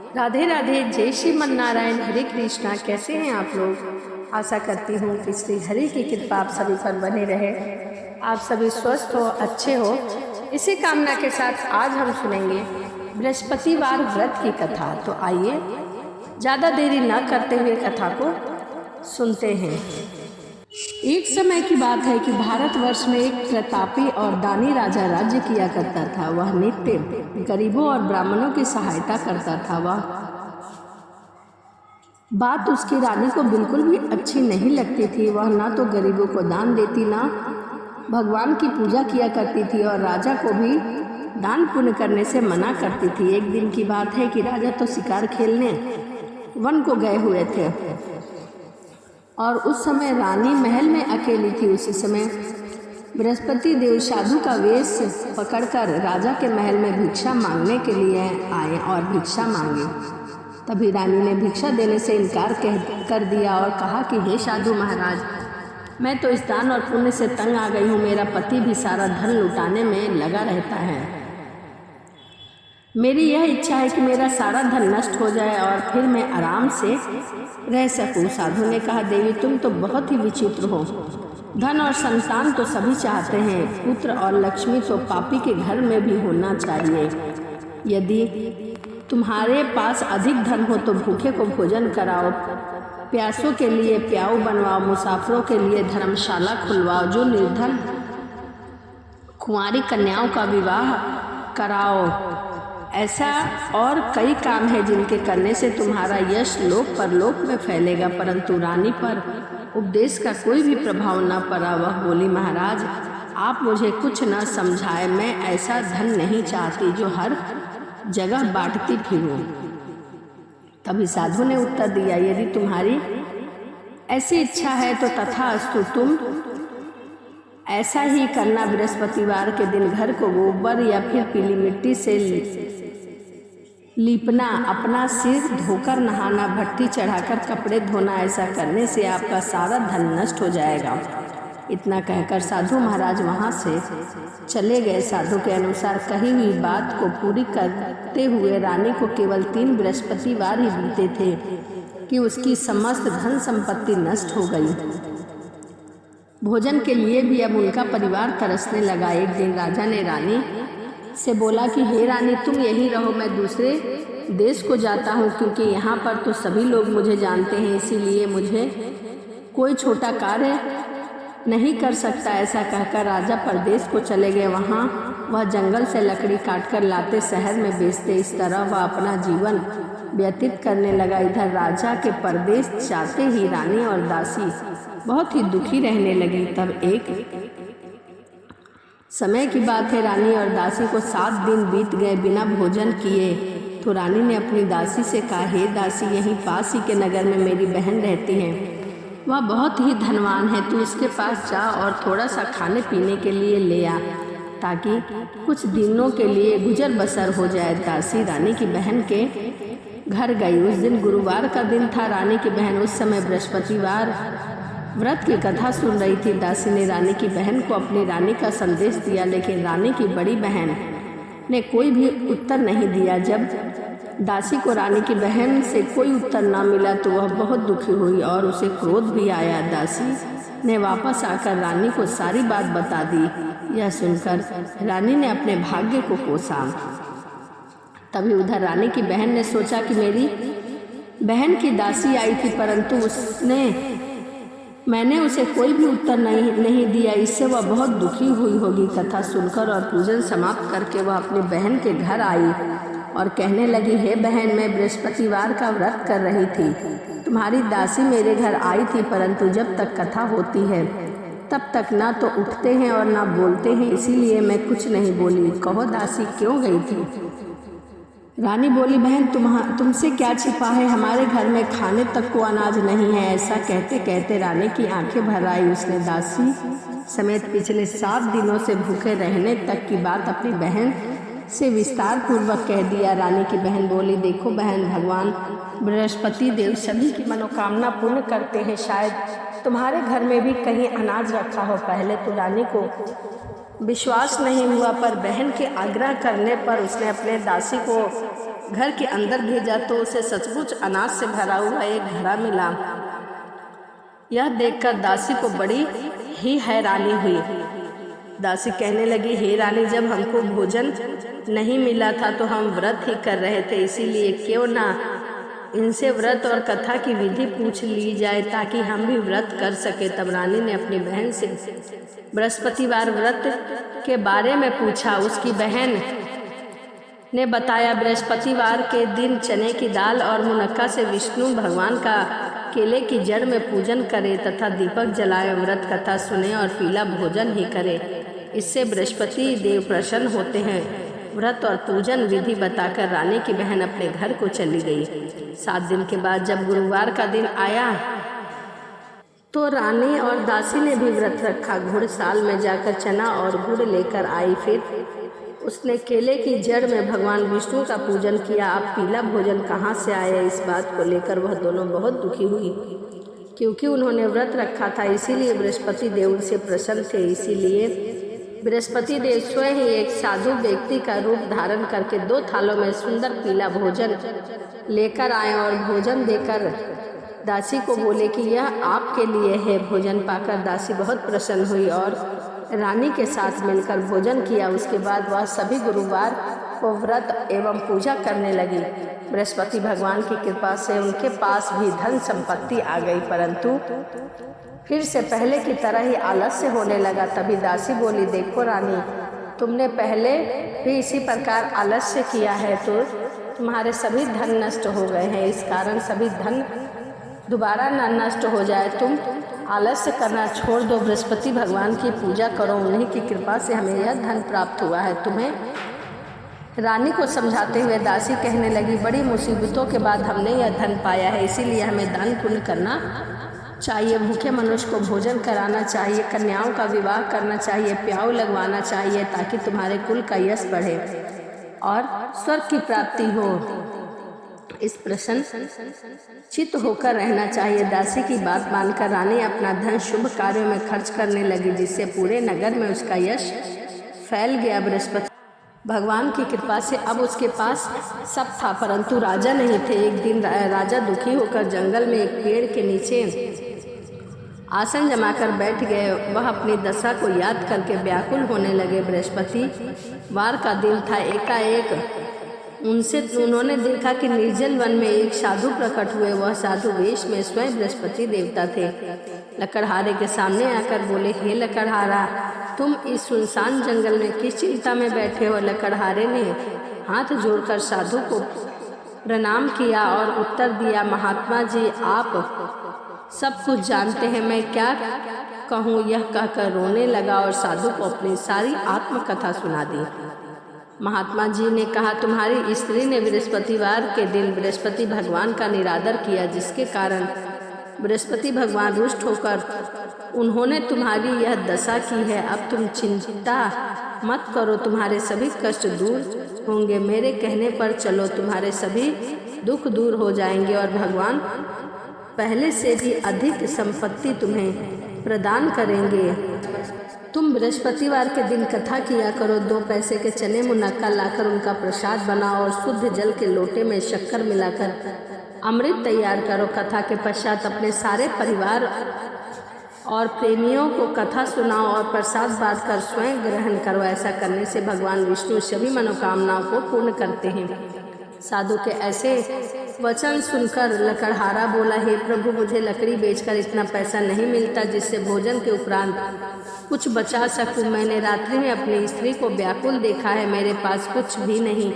राधे राधे, जय श्री मन नारायण, हरे कृष्णा। कैसे हैं आप लोग? आशा करती हूँ कि श्री हरि की कृपा आप सभी पर बने रहे, आप सभी स्वस्थ हो, अच्छे हो। इसी कामना के साथ आज हम सुनेंगे बृहस्पतिवार व्रत की कथा। तो आइए ज़्यादा देरी न करते हुए कथा को सुनते हैं। एक समय की बात है कि भारतवर्ष में एक प्रतापी और दानी राजा राज्य किया करता था। वह नित्य गरीबों और ब्राह्मणों की सहायता करता था। वह बात उसकी रानी को बिल्कुल भी अच्छी नहीं लगती थी। वह ना तो गरीबों को दान देती, ना भगवान की पूजा किया करती थी और राजा को भी दान पुण्य करने से मना करती थी। एक दिन की बात है कि राजा तो शिकार खेलने वन को गए हुए थे और उस समय रानी महल में अकेली थी। उसी समय बृहस्पति देव साधु का वेश पकड़कर राजा के महल में भिक्षा मांगने के लिए आए और भिक्षा मांगी। तभी रानी ने भिक्षा देने से इनकार कर दिया और कहा कि हे साधु महाराज, मैं तो इस दान और पुण्य से तंग आ गई हूँ। मेरा पति भी सारा धन लुटाने में लगा रहता है। मेरी यह इच्छा है कि मेरा सारा धन नष्ट हो जाए और फिर मैं आराम से रह सकूं। साधु ने कहा, देवी तुम तो बहुत ही विचित्र हो। धन और संतान तो सभी चाहते हैं, पुत्र और लक्ष्मी तो पापी के घर में भी होना चाहिए। यदि तुम्हारे पास अधिक धन हो तो भूखे को भोजन कराओ, प्यासों के लिए प्याऊ बनवाओ, मुसाफिरों के लिए धर्मशाला खुलवाओ, जो निर्धन कुंवारी कन्याओं का विवाह कराओ। ऐसा और कई काम है जिनके करने से तुम्हारा यश लोक परलोक में फैलेगा। परंतु रानी पर उपदेश का कोई भी प्रभाव न पड़ा। वह बोली, महाराज आप मुझे कुछ न समझाए, मैं ऐसा धन नहीं चाहती जो हर जगह बांटती फिरूं। तभी साधु ने उत्तर दिया, यदि तुम्हारी ऐसी इच्छा है तो तथास्तु, तुम ऐसा ही करना। बृहस्पतिवार के दिन घर को गोबर या फिर पीली मिट्टी से लीपना, अपना सिर धोकर नहाना, भट्टी चढ़ाकर कपड़े धोना। ऐसा करने से आपका सारा धन नष्ट हो जाएगा। इतना कहकर साधु महाराज वहाँ से चले गए। साधु के अनुसार कही हुई बात को पूरी करते हुए रानी को केवल 3 बृहस्पतिवार ही बीते थे कि उसकी समस्त धन संपत्ति नष्ट हो गई। भोजन के लिए भी अब उनका परिवार तरसने लगा। एक दिन राजा ने रानी से बोला कि हे रानी, तुम यहीं रहो, मैं दूसरे देश को जाता हूँ, क्योंकि यहाँ पर तो सभी लोग मुझे जानते हैं, इसीलिए मुझे कोई छोटा कार्य नहीं कर सकता। ऐसा कहकर राजा परदेश को चले गए। वहाँ वह जंगल से लकड़ी काटकर लाते, शहर में बेचते। इस तरह वह अपना जीवन व्यतीत करने लगा। इधर राजा के परदेश जाते ही रानी और दासी बहुत ही दुखी रहने लगी। तब एक समय की बात है, रानी और दासी को 7 दिन बीत गए बिना भोजन किए। तो रानी ने अपनी दासी से कहा, हे दासी, यहीं पास ही के नगर में मेरी बहन रहती है, वह बहुत ही धनवान है। तू उसके पास जा और थोड़ा सा खाने पीने के लिए ले आ, ताकि कुछ दिनों के लिए गुजर बसर हो जाए। दासी रानी की बहन के घर गई। उस दिन गुरुवार का दिन था। रानी की बहन उस समय बृहस्पतिवार व्रत की कथा सुन रही थी। दासी ने रानी की बहन को अपनी रानी का संदेश दिया, लेकिन रानी की बड़ी बहन ने कोई भी उत्तर नहीं दिया। जब दासी को रानी की बहन से कोई उत्तर न मिला तो वह बहुत दुखी हुई और उसे क्रोध भी आया। दासी ने वापस आकर रानी को सारी बात बता दी। यह सुनकर रानी ने अपने भाग्य को कोसा। तभी उधर रानी की बहन ने सोचा कि मेरी बहन की दासी आई थी, परंतु मैंने उसे कोई भी उत्तर नहीं दिया। इससे वह बहुत दुखी हुई होगी। कथा सुनकर और पूजन समाप्त करके वह अपनी बहन के घर आई और कहने लगी, हे बहन, मैं बृहस्पतिवार का व्रत कर रही थी। तुम्हारी दासी मेरे घर आई थी, परंतु जब तक कथा होती है तब तक ना तो उठते हैं और ना बोलते हैं, इसीलिए मैं कुछ नहीं बोली। कहो दासी क्यों गई थी? रानी बोली, बहन तुमसे क्या छिपा है, हमारे घर में खाने तक को अनाज नहीं है। ऐसा कहते कहते रानी की आंखें भर आई। उसने दासी समेत पिछले 7 दिनों से भूखे रहने तक की बात अपनी बहन से विस्तार पूर्वक कह दिया। रानी की बहन बोली, देखो बहन, भगवान बृहस्पति देव सभी की मनोकामना पूर्ण करते हैं। शायद तुम्हारे घर में भी कहीं अनाज रखा हो। पहले तो रानी को विश्वास नहीं हुआ, पर बहन के आग्रह करने पर उसने अपने दासी को घर के अंदर भेजा तो उसे सचमुच अनाज से भरा हुआ एक घड़ा मिला। यह देखकर दासी को बड़ी ही हैरानी हुई। दासी कहने लगी, हे रानी, जब हमको भोजन नहीं मिला था तो हम व्रत ही कर रहे थे, इसीलिए क्यों ना इनसे व्रत और कथा की विधि पूछ ली जाए ताकि हम भी व्रत कर सके। तब रानी ने अपनी बहन से बृहस्पतिवार व्रत के बारे में पूछा। उसकी बहन ने बताया, बृहस्पतिवार के दिन चने की दाल और मुनक्का से विष्णु भगवान का केले की जड़ में पूजन करे तथा दीपक जलाए, व्रत कथा सुने और पीला भोजन ही करे। इससे बृहस्पति देव प्रसन्न होते हैं। व्रत और पूजन विधि बताकर रानी की बहन अपने घर को चली गई। 7 दिन के बाद जब गुरुवार का दिन आया तो रानी और दासी ने भी व्रत रखा। घुड़साल में जाकर चना और गुड़ लेकर आई। फिर उसने केले की जड़ में भगवान विष्णु का पूजन किया। अब पीला भोजन कहाँ से आया, इस बात को लेकर वह दोनों बहुत दुखी हुई, क्योंकि उन्होंने व्रत रखा था, इसीलिए बृहस्पति देव उनसे प्रसन्न थे। इसीलिए बृहस्पति देव स्वयं ही एक साधु व्यक्ति का रूप धारण करके 2 थालों में सुंदर पीला भोजन लेकर आए और भोजन देकर दासी को बोले कि यह आपके लिए है। भोजन पाकर दासी बहुत प्रसन्न हुई और रानी के साथ मिलकर भोजन किया। उसके बाद वह सभी गुरुवार को व्रत एवं पूजा करने लगी। बृहस्पति भगवान की कृपा से उनके पास भी धन संपत्ति आ गई, परंतु फिर से पहले की तरह ही आलस्य होने लगा। तभी दासी बोली, देखो रानी, तुमने पहले भी इसी प्रकार आलस्य किया है तो तुम्हारे सभी धन नष्ट हो गए हैं। इस कारण सभी धन दोबारा न नष्ट हो जाए, तुम आलस्य करना छोड़ दो, बृहस्पति भगवान की पूजा करो, उन्हीं की कृपा से हमें यह धन प्राप्त हुआ है तुम्हें। रानी को समझाते हुए दासी कहने लगी, बड़ी मुसीबतों के बाद हमने यह धन पाया है, इसीलिए हमें दान पुण्य करना चाहिए। भूखे मनुष्य को भोजन कराना चाहिए, कन्याओं का विवाह करना चाहिए, प्याऊ लगवाना चाहिए ताकि तुम्हारे कुल का यश बढ़े और स्वर्ग की प्राप्ति हो। इस प्रसन्न चित्त होकर रहना चाहिए। दासी की बात मानकर रानी अपना धन शुभ कार्यों में खर्च करने लगी, जिससे पूरे नगर में उसका यश फैल गया। बृहस्पति भगवान की कृपा से अब उसके पास सब था, परंतु राजा नहीं थे। एक दिन राजा दुखी होकर जंगल में एक पेड़ के नीचे आसन जमाकर बैठ गए। वह अपनी दशा को याद करके व्याकुल होने लगे। बृहस्पतिवार का दिन था। एकाएक उन्होंने देखा कि निर्जन वन में एक साधु प्रकट हुए। वह साधु वेश में स्वयं बृहस्पति देवता थे। लकड़हारे के सामने आकर बोले, हे लकड़हारा, तुम इस सुनसान जंगल में किस चिंता में बैठे हो? लकड़हारे ने हाथ जोड़कर साधु को प्रणाम किया और उत्तर दिया, महात्मा जी, आप सब कुछ जानते हैं, मैं क्या कहूँ? यह कहकर रोने लगा और साधु को अपनी सारी आत्मकथा सुना दी। महात्मा जी ने कहा, तुम्हारी स्त्री ने बृहस्पतिवार के दिन बृहस्पति भगवान का निरादर किया, जिसके कारण बृहस्पति भगवान रुष्ट होकर उन्होंने तुम्हारी यह दशा की है। अब तुम चिंता मत करो, तुम्हारे सभी कष्ट दूर होंगे। मेरे कहने पर चलो, तुम्हारे सभी दुख दूर हो जाएंगे और भगवान पहले से भी अधिक संपत्ति तुम्हें प्रदान करेंगे। तुम बृहस्पतिवार के दिन कथा किया करो। 2 पैसे के चने मुनक्का लाकर उनका प्रसाद बनाओ और शुद्ध जल के लोटे में शक्कर मिलाकर अमृत तैयार करो। कथा के पश्चात अपने सारे परिवार और प्रेमियों को कथा सुनाओ और प्रसाद बांट कर स्वयं ग्रहण करो। ऐसा करने से भगवान विष्णु सभी मनोकामनाओं को पूर्ण करते हैं। साधु के ऐसे वचन सुनकर लकड़हारा बोला, हे प्रभु, मुझे लकड़ी बेचकर इतना पैसा नहीं मिलता जिससे भोजन के उपरांत कुछ बचा सकूं। मैंने रात्रि में अपनी स्त्री को व्याकुल देखा है, मेरे पास कुछ भी नहीं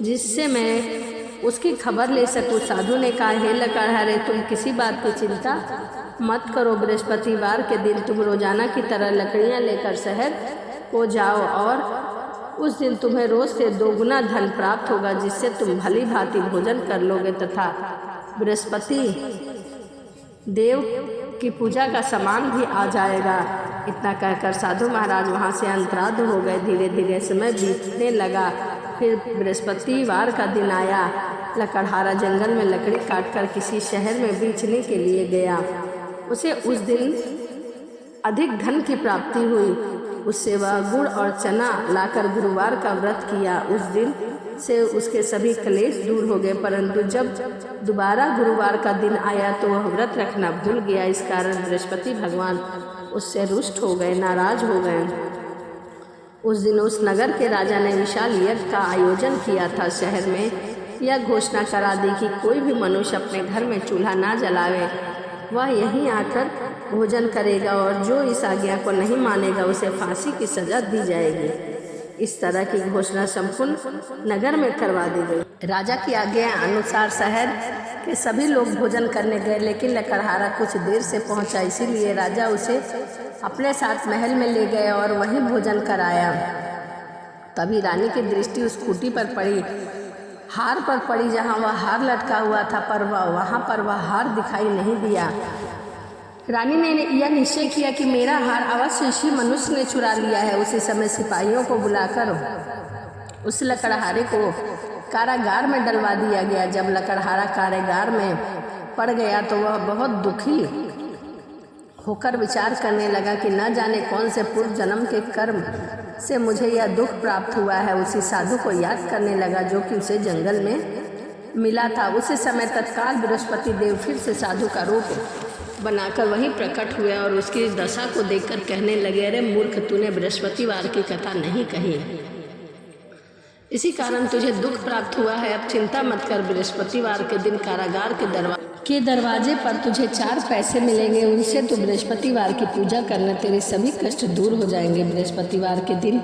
जिससे मैं उसकी खबर ले सकूं। साधु ने कहा, हे लकड़हारे, तुम किसी बात की चिंता मत करो। बृहस्पतिवार के दिन तुम रोजाना की तरह लकड़ियां लेकर शहर को जाओ और उस दिन तुम्हें रोज से 2 गुना धन प्राप्त होगा, जिससे तुम भली भांति भोजन कर लोगे तथा बृहस्पति देव की पूजा का सामान भी आ जाएगा। इतना कहकर साधु महाराज वहाँ से अंतराध हो गए। धीरे धीरे समय बीतने लगा। फिर बृहस्पतिवार का दिन आया। लकड़हारा जंगल में लकड़ी काटकर किसी शहर में बेचने के लिए गया। उसे उस दिन अधिक धन की प्राप्ति हुई। उससे वह गुड़ और चना लाकर गुरुवार का व्रत किया। उस दिन से उसके सभी क्लेश दूर हो गए, परंतु जब दोबारा गुरुवार का दिन आया तो वह व्रत रखना भूल गया। इस कारण बृहस्पति भगवान उससे रुष्ट हो गए, नाराज हो गए। उस दिन उस नगर के राजा ने विशाल यज्ञ का आयोजन किया था। शहर में यह घोषणा करा दी कि कोई भी मनुष्य अपने घर में चूल्हा ना जलावे, वह यहीं आकर भोजन करेगा और जो इस आज्ञा को नहीं मानेगा उसे फांसी की सजा दी जाएगी। इस तरह की घोषणा संपूर्ण नगर में करवा दी गई। राजा की आज्ञा अनुसार शहर के सभी लोग भोजन करने गए, लेकिन लकड़हारा कुछ देर से पहुंचा, इसीलिए राजा उसे अपने साथ महल में ले गए और वहीं भोजन कराया। तभी रानी की दृष्टि उस खूंटी पर पड़ी, हार पर पड़ी जहाँ वह हार लटका हुआ था, पर वहाँ पर वह हार दिखाई नहीं दिया। रानी ने यह निश्चय किया कि मेरा हार अवश्य इसी मनुष्य ने चुरा लिया है। उसी समय सिपाहियों को बुलाकर उस लकड़हारे को कारागार में डलवा दिया गया। जब लकड़हारा कारागार में पड़ गया तो वह बहुत दुखी होकर विचार करने लगा कि न जाने कौन से पूर्व जन्म के कर्म से मुझे यह दुख प्राप्त हुआ है। उसी साधु को याद करने लगा जो कि उसे जंगल में मिला था। उसी समय तत्काल बृहस्पति देव फिर से साधु का रूप बनाकर वहीं प्रकट हुए और उसकी दशा को देखकर कहने लगे, अरे मूर्ख, तूने बृहस्पतिवार की कथा नहीं कही, इसी कारण तुझे दुख प्राप्त हुआ है। अब चिंता मत कर, बृहस्पतिवार के दिन कारागार के दरवाजे पर तुझे 4 पैसे मिलेंगे, उनसे तू बृहस्पतिवार की पूजा करना, तेरे सभी कष्ट दूर हो जाएंगे। बृहस्पतिवार के दिन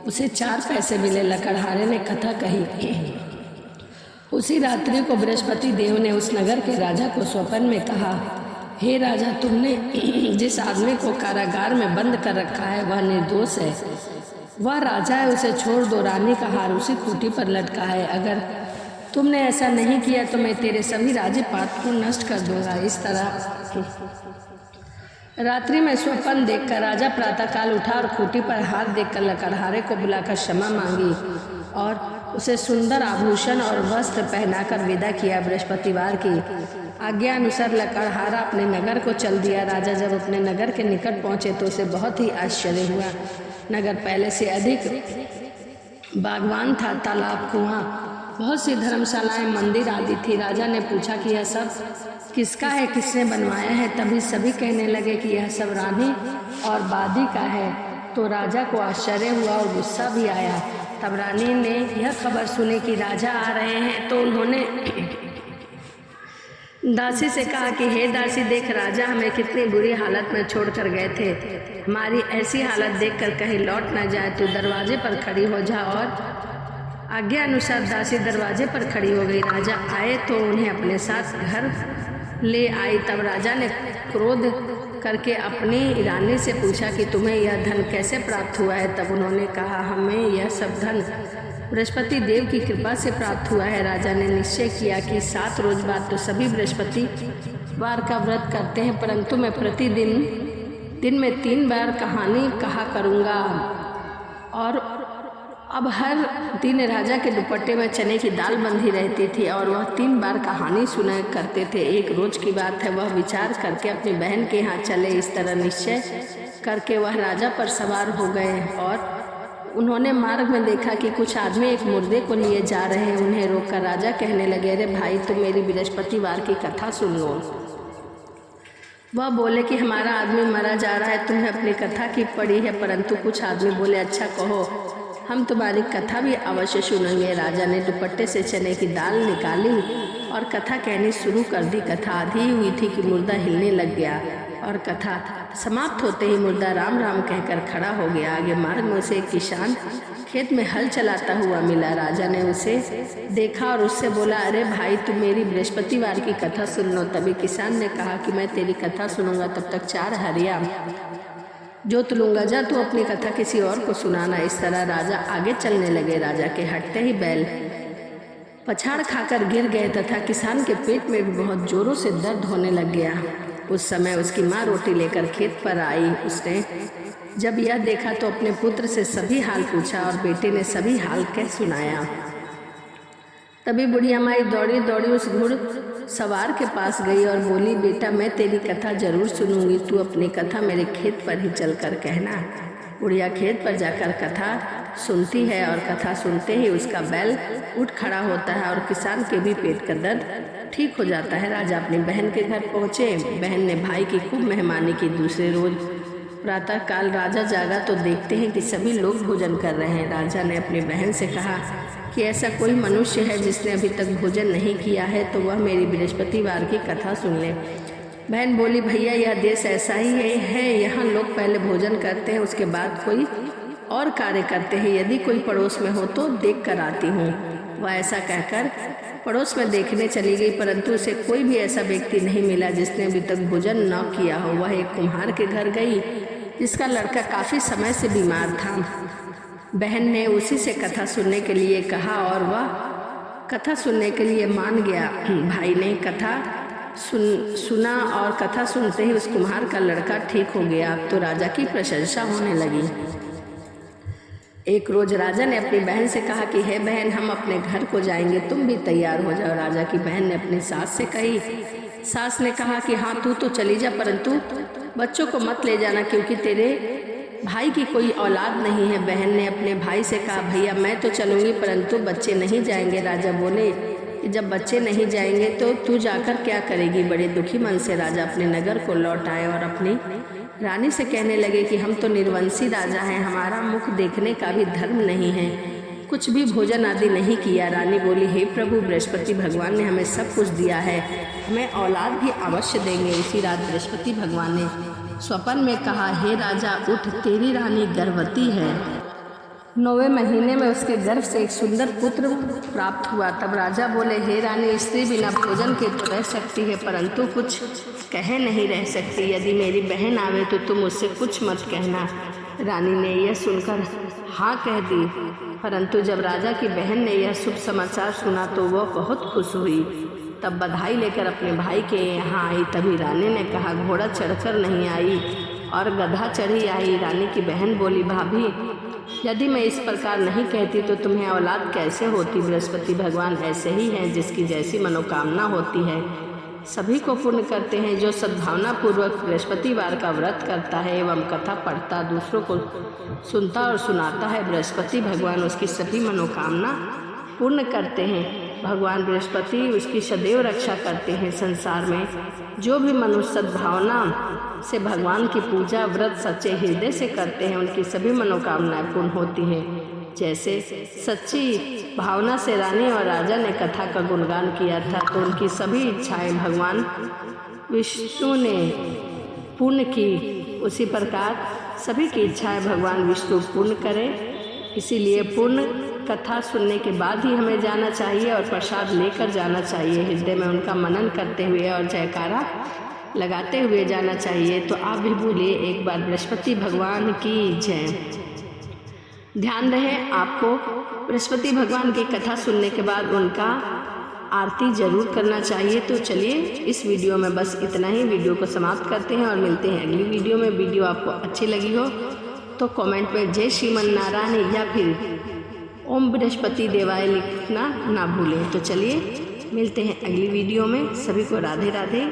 उसे 4 पैसे मिले। लकड़हारे ने कथा कही। उसी रात्रि को बृहस्पति देव ने उस नगर के राजा को स्वप्न में कहा, हे राजा, तुमने जिस आदमी को कारागार में बंद कर रखा है वह निर्दोष है, वह राजा है, उसे छोड़ दो। रानी का हार उसी खूंटी पर लटका है। अगर तुमने ऐसा नहीं किया तो मैं तेरे सभी राज्यपाट को नष्ट कर दूंगा। इस तरह रात्रि में स्वप्न देखकर राजा प्रातःकाल उठा और खूंटी पर हाथ देखकर लकड़हारे को बुलाकर क्षमा मांगी और उसे सुंदर आभूषण और वस्त्र पहनाकर विदा किया। बृहस्पतिवार की आज्ञा अनुसार लकड़हारा अपने नगर को चल दिया। राजा जब अपने नगर के निकट पहुंचे तो उसे बहुत ही आश्चर्य हुआ। नगर पहले से अधिक बागवान था, तालाब, कुआं, बहुत सी धर्मशालाएं, मंदिर आदि थी। राजा ने पूछा कि यह सब किसका है, किसने बनवाया है? तभी सभी कहने लगे कि यह सब रानी और बादी का है। तो राजा को आश्चर्य हुआ और गुस्सा भी आया। तब रानी ने यह खबर सुनी कि राजा आ रहे हैं तो उन्होंने दासी से कहा कि हे दासी, देख, राजा हमें कितनी बुरी हालत में छोड़कर गए थे। हमारी ऐसी हालत देखकर कहीं लौट न जाए, तो दरवाजे पर खड़ी हो जा। और आज्ञा अनुसार दासी दरवाजे पर खड़ी हो गई। राजा आए तो उन्हें अपने साथ घर ले आई। तब राजा ने क्रोध करके अपनी रानी से पूछा कि तुम्हें यह धन कैसे प्राप्त हुआ है? तब उन्होंने कहा, हमें यह सब धन बृहस्पति देव की कृपा से प्राप्त हुआ है। राजा ने निश्चय किया कि 7 रोज बाद तो सभी बृहस्पतिवार का व्रत करते हैं, परंतु मैं प्रतिदिन दिन में 3 बार कहानी कहा करूँगा। और अब हर दिन राजा के दुपट्टे में चने की दाल बंधी रहती थी और वह 3 बार कहानी सुना करते थे। एक रोज की बात है, वह विचार करके अपनी बहन के यहाँ चले। इस तरह निश्चय करके वह राजा पर सवार हो गए और उन्होंने मार्ग में देखा कि कुछ आदमी एक मुर्दे को लिए जा रहे हैं। उन्हें रोककर राजा कहने लगे, अरे भाई, तुम मेरी बृहस्पतिवार की कथा सुन लो। वह बोले कि हमारा आदमी मरा जा रहा है, तुमने अपनी कथा की पढ़ी है? परंतु कुछ आदमी बोले, अच्छा कहो, हम तुम्हारी कथा भी अवश्य सुनेंगे। राजा ने दुपट्टे से चने की दाल निकाली और कथा कहनी शुरू कर दी। कथा आधी हुई थी कि मुर्दा हिलने लग गया और कथा समाप्त होते ही मुर्दा राम राम कहकर खड़ा हो गया। आगे मार्ग में उसे एक किसान खेत में हल चलाता हुआ मिला। राजा ने उसे देखा और उससे बोला, अरे भाई, तुम मेरी बृहस्पतिवार की कथा सुन लो। तभी किसान ने कहा कि मैं तेरी कथा सुनूंगा, तब तक 4 हरिया जोत लूंगा, जा तू अपनी कथा किसी और को सुनाना। इस तरह राजा आगे चलने लगे। राजा के हटते ही बैल पछाड़ खाकर गिर गए तथा किसान के पेट में भी बहुत जोरों से दर्द होने लग गया। उस समय उसकी माँ रोटी लेकर खेत पर आई। उसने जब यह देखा तो अपने पुत्र से सभी हाल पूछा और बेटे ने सभी हाल कह सुनाया। तभी बुढ़िया माई दौड़ी दौड़ी उस घुड़ सवार के पास गई और बोली, बेटा, मैं तेरी कथा जरूर सुनूंगी, तू अपनी कथा मेरे खेत पर ही चलकर कहना। बुढ़िया खेत पर जाकर कथा सुनती है और कथा सुनते ही उसका बैल उठ खड़ा होता है और किसान के भी पेट का दर्द ठीक हो जाता है। राजा अपनी बहन के घर पहुँचे। बहन ने भाई की खूब मेहमानी की। दूसरे रोज प्रातः काल राजा जागा तो देखते हैं कि सभी लोग भोजन कर रहे हैं। राजा ने अपनी बहन से कहा कि ऐसा कोई मनुष्य है जिसने अभी तक भोजन नहीं किया है तो वह मेरी बृहस्पतिवार की कथा सुन ले। बहन बोली, भैया यह देश ऐसा ही है, यहाँ लोग पहले भोजन करते हैं, उसके बाद कोई और कार्य करते हैं। यदि कोई पड़ोस में हो तो देख कर आती हूँ। वह ऐसा कहकर पड़ोस में देखने चली गई, परंतु उसे कोई भी ऐसा व्यक्ति नहीं मिला जिसने अभी तक भोजन न किया हो। वह एक कुम्हार के घर गई जिसका लड़का काफ़ी समय से बीमार था। बहन ने उसी से कथा सुनने के लिए कहा और वह कथा सुनने के लिए मान गया। भाई ने कथा सुना और कथा सुनते ही उस कुम्हार का लड़का ठीक हो गया। अब तो राजा की प्रशंसा होने लगी। एक रोज राजा ने अपनी बहन से कहा कि हे बहन, हम अपने घर को जाएंगे, तुम भी तैयार हो जाओ। राजा की बहन ने अपनी सास से कही। सास ने कहा कि हाँ तू तो चली जा, परंतु बच्चों को मत ले जाना क्योंकि तेरे भाई की कोई औलाद नहीं है। बहन ने अपने भाई से कहा, भैया मैं तो चलूँगी परंतु बच्चे नहीं जाएंगे। राजा बोले कि जब बच्चे नहीं जाएंगे तो तू जाकर क्या करेगी। बड़े दुखी मन से राजा अपने नगर को लौट आए और अपनी रानी से कहने लगे कि हम तो निर्वंशी राजा हैं, हमारा मुख देखने का भी धर्म नहीं है, कुछ भी भोजन आदि नहीं किया। रानी बोली, हे प्रभु, बृहस्पति भगवान ने हमें सब कुछ दिया है, हमें औलाद भी अवश्य देंगे। उसी रात बृहस्पति भगवान ने स्वप्न में कहा, हे राजा उठ, तेरी रानी गर्भवती है। 9वें महीने में उसके गर्भ से एक सुंदर पुत्र प्राप्त हुआ। तब राजा बोले, हे रानी, स्त्री बिना भोजन के तो रह सकती है परंतु कुछ कहे नहीं रह सकती। यदि मेरी बहन आवे तो तुम उससे कुछ मत कहना। रानी ने यह सुनकर हाँ कह दी, परंतु जब राजा की बहन ने यह शुभ समाचार सुना तो वह बहुत खुश हुई। तब बधाई लेकर अपने भाई के यहाँ आई। तभी रानी ने कहा, घोड़ा चढ़कर नहीं आई और गधा चढ़ी आई। रानी की बहन बोली, भाभी, यदि मैं इस प्रकार नहीं कहती तो तुम्हें औलाद कैसे होती। बृहस्पति भगवान ऐसे ही हैं, जिसकी जैसी मनोकामना होती है सभी को पूर्ण करते हैं। जो सद्भावना पूर्वक बृहस्पतिवार का व्रत करता है एवं कथा पढ़ता, दूसरों को सुनता और सुनाता है, बृहस्पति भगवान उसकी सभी मनोकामना पूर्ण करते हैं। भगवान बृहस्पति उसकी सदैव रक्षा करते हैं। संसार में जो भी मनुष्य सद्भावना से भगवान की पूजा व्रत सच्चे हृदय से करते हैं, उनकी सभी मनोकामनाएं पूर्ण होती हैं। जैसे सच्ची भावना से रानी और राजा ने कथा का गुणगान किया था तो उनकी सभी इच्छाएं भगवान विष्णु ने पूर्ण की, उसी प्रकार सभी की इच्छाएं भगवान विष्णु पूर्ण करें। इसीलिए पूर्ण कथा सुनने के बाद ही हमें जाना चाहिए और प्रसाद लेकर जाना चाहिए। हृदय में उनका मनन करते हुए और जयकारा लगाते हुए जाना चाहिए। तो आप भी बोलिए एक बार बृहस्पति भगवान की जय। ध्यान रहे, आपको बृहस्पति भगवान की कथा सुनने के बाद उनका आरती जरूर करना चाहिए। तो चलिए इस वीडियो में बस इतना ही। वीडियो को समाप्त करते हैं और मिलते हैं अगली वीडियो में। वीडियो आपको अच्छी लगी हो तो कमेंट में जय श्रीमन नारायण या फिर ओम बृहस्पति देवाय लिखना ना भूलें। तो चलिए मिलते हैं अगली वीडियो में। सभी को राधे राधे।